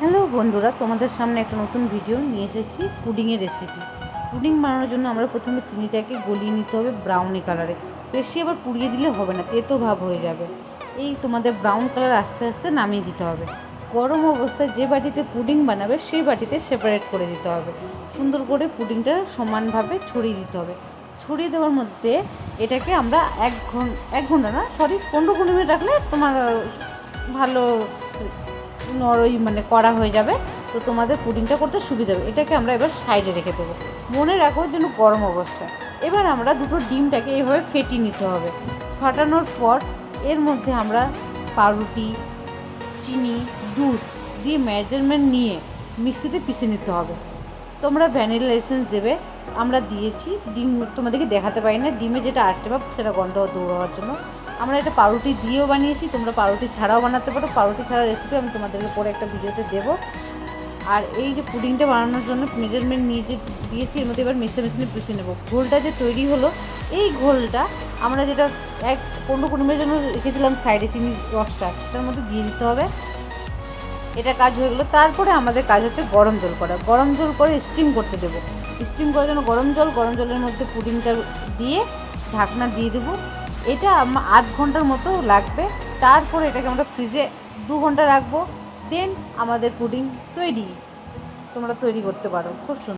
Hello বন্ধুরা, তোমাদের সামনে একটা নতুন ভিডিও নিয়ে এসেছি পুডিংয়ের রেসিপি। পুডিং বানানোর জন্য আমরা প্রথমে চিনিটাকে গলিয়ে নিতে হবে ব্রাউনি কালারে। বেশি আবার পুড়িয়ে দিলে হবে না, তেতো ভাব হয়ে যাবে। এই তোমাদের ব্রাউন কালার আস্তে আস্তে নামিয়ে দিতে হবে। গরম অবস্থায় যে বাটিতে পুডিং বানাবে সেই বাটিতে সেপারেট করে দিতে হবে। সুন্দর করে পুডিংটা সমানভাবে ছড়িয়ে দিতে হবে। ছড়িয়ে দেওয়ার মধ্যে এটাকে আমরা 1 ঘন্টা না 15-20 মিনিট রাখলে তোমার ভালো কড়া হয়ে যাবে। তো তোমাদের পুডিংটা করতে সুবিধা হবে। এটাকে আমরা এবার সাইডে রেখে দেবো। মনে রাখো যেন গরম অবস্থা। এবার আমরা দুটো ডিমটাকে এইভাবে ফেটিয়ে নিতে হবে। ফাটানোর পর এর মধ্যে আমরা পাউরুটি, চিনি, দুধ দিয়ে মেজারমেন্ট নিয়ে মিক্সিতে পিষে নিতে হবে। তোমরা ভ্যানিলা এসেন্স দেবে, আমরা দিয়েছি। ডিম তোমাদেরকে দেখাতে পারি না, ডিমে যেটা আসতে পারে সেটা গন্ধ দূর হওয়ার জন্য। আমরা এটা পাউরুটি দিয়েও বানিয়েছি, তোমরা পাউরুটি ছাড়াও বানাতে পারো। পাউরুটি ছাড়া রেসিপি আমি তোমাদেরকে পরে একটা ভিডিওতে দেবো। আর এই যে পুডিংটা বানানোর জন্য মেজারমেন্ট নিয়ে যে দিয়েছি, এর মধ্যে এবার মিক্সার মেশিনে পিষে নেবো। ঘোলটা যে তৈরি হলো, এই ঘোলটা আমরা যেটা 15-20 মিনিটের জন্য রেখেছিলাম সাইডে চিনির রসটা, সেটার মধ্যে দিয়ে দিতে হবে। এটা কাজ হয়ে গেলো। তারপরে আমাদের কাজ হচ্ছে গরম জল করা। গরম জল করে স্টিম করতে দেবো। স্টিম করার জন্য গরম জলের মধ্যে পুডিংটা দিয়ে ঢাকনা দিয়ে দেবো। এটা আধ ঘন্টার মতো লাগবে। তারপরে এটাকে আমরা ফ্রিজে 2 ঘন্টা রাখবো। দেন আমাদের পুডিং তৈরি। তোমরা তৈরি করতে পারো, খুব সুন্দর।